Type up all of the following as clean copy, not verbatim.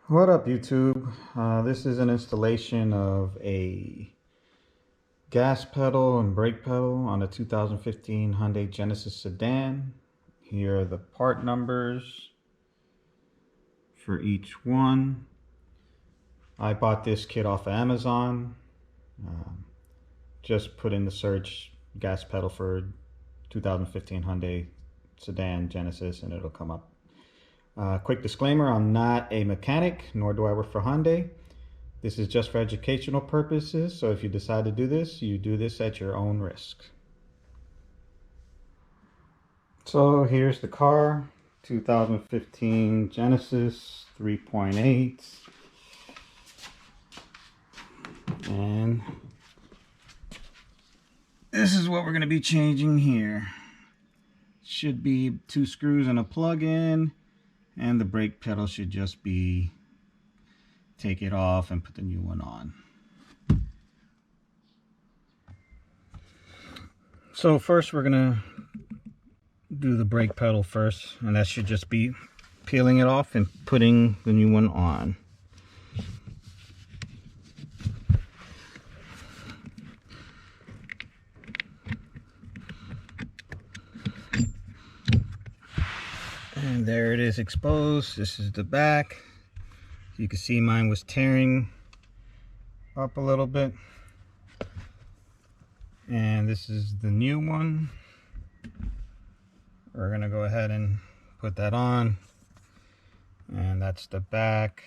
What up, YouTube? This is an installation of a gas pedal and brake pedal on a 2015 Hyundai Genesis sedan. Here are the part numbers for each one. I bought this kit off of Amazon. Just put in the search gas pedal for 2015 Hyundai sedan Genesis and it'll come up. Quick disclaimer, I'm not a mechanic, nor do I work for Hyundai. This is just for educational purposes, so if you decide to do this, you do this at your own risk. So here's the car, 2015 Genesis 3.8. And this is what we're going to be changing here. Should be 2 screws and a plug-in. And the brake pedal should just be take it off and put the new one on. So first we're gonna do the brake pedal first, and that should just be peeling it off and putting the new one on. And there it is exposed. This is the back. You can see mine was tearing up a little bit. And this is the new one. We're gonna go ahead and put that on. And that's the back.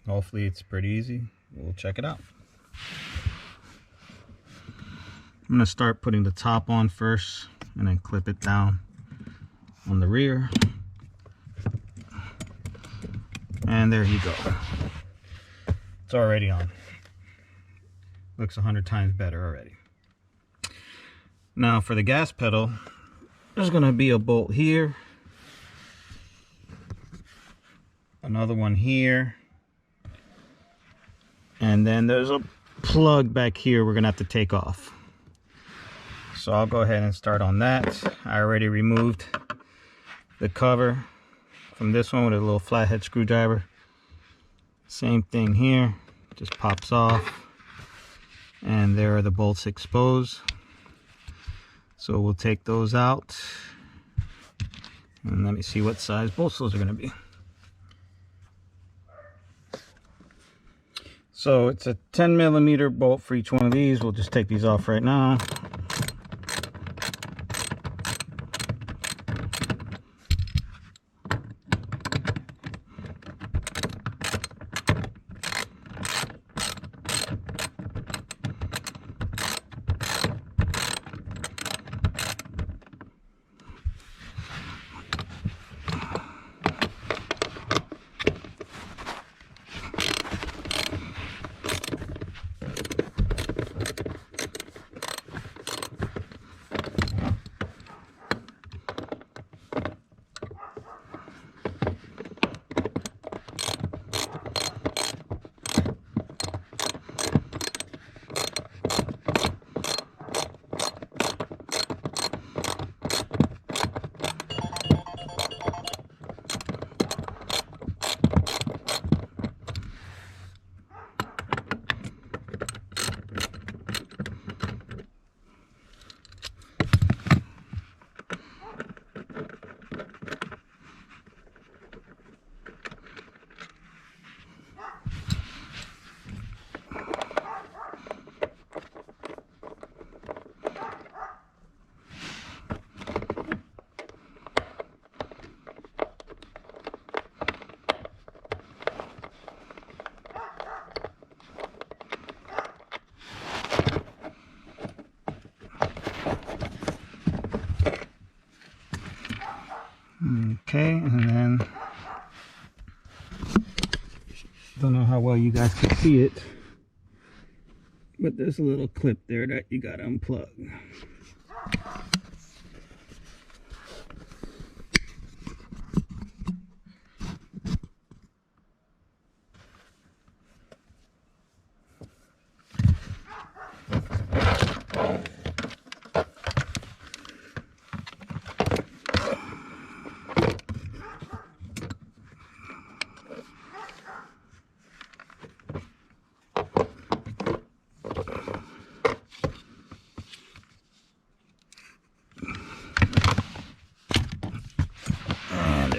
Hopefully it's pretty easy. We'll check it out. I'm gonna start putting the top on first and then clip it down on the rear. And there you go. It's already on. Looks 100 times better already. Now for the gas pedal, there's gonna be a bolt here, another one here, and then there's a plug back here we're gonna have to take off. So I'll go ahead and start on that. I already removed the cover from this one with a little flathead screwdriver. Same thing here, just pops off, and there are the bolts exposed. So we'll take those out, and let me see what size bolts those are going to be. So it's a 10mm bolt for each one of these. We'll just take these off right now. Okay, and then don't know how well you guys can see it, but there's a little clip there that you gotta unplug.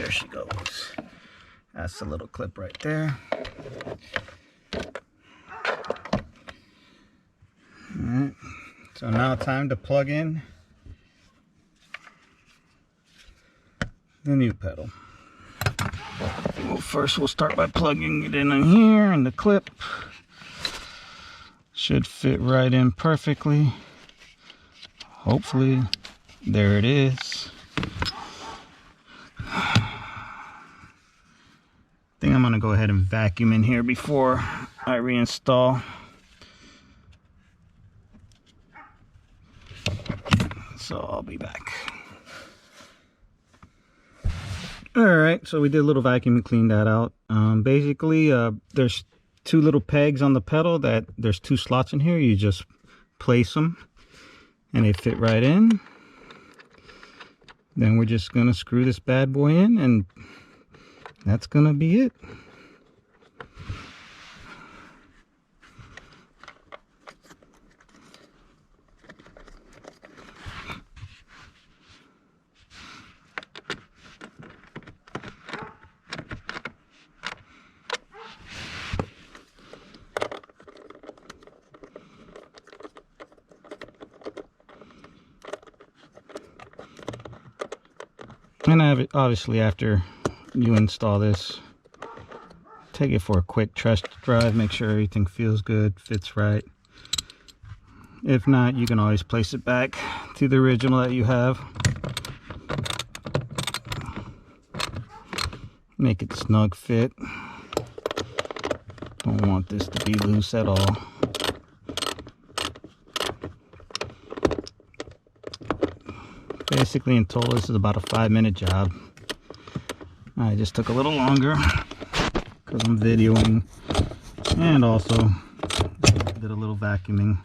there she goes. That's a little clip right there. Alright, so now time to plug in the new pedal. Well, first we'll start by plugging it in here, and the clip should fit right in perfectly. Hopefully. There it is. I think I'm gonna go ahead and vacuum in here before I reinstall. So I'll be back. Alright, so we did a little vacuum and cleaned that out. Basically, there's two little pegs on the pedal that there's two slots in here. You just place them and they fit right in. Then we're just gonna screw this bad boy in, and that's gonna be it. And obviously, after you install this, take it for a quick test drive, make sure everything feels good, fits right. If not, you can always place it back to the original that you have. Make it snug fit. Don't want this to be loose at all. Basically, in total, this is about a 5-minute job. I just took a little longer because I'm videoing, and also did a little vacuuming.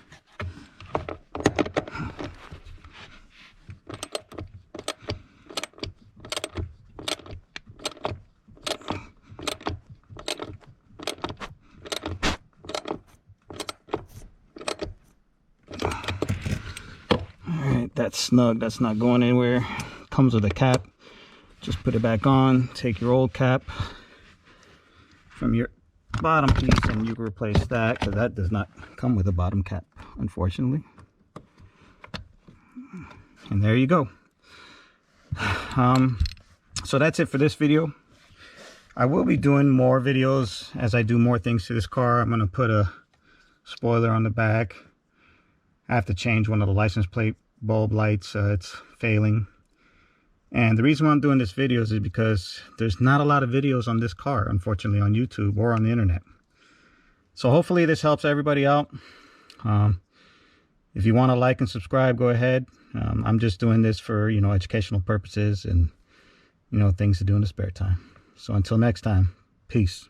That's snug, that's not going anywhere. Comes with a cap. Just put it back on, take your old cap from your bottom piece and you can replace that, because that does not come with a bottom cap, unfortunately. And there you go. So that's it for this video. I will be doing more videos as I do more things to this car. I'm going to put a spoiler on the back. I have to change one of the license plate bulb lights. It's failing. And the reason why I'm doing this video is because there's not a lot of videos on this car, unfortunately, on YouTube or on the internet. So hopefully this helps everybody out. If you want to like and subscribe, go ahead. I'm just doing this for, educational purposes and, things to do in the spare time. So until next time, peace.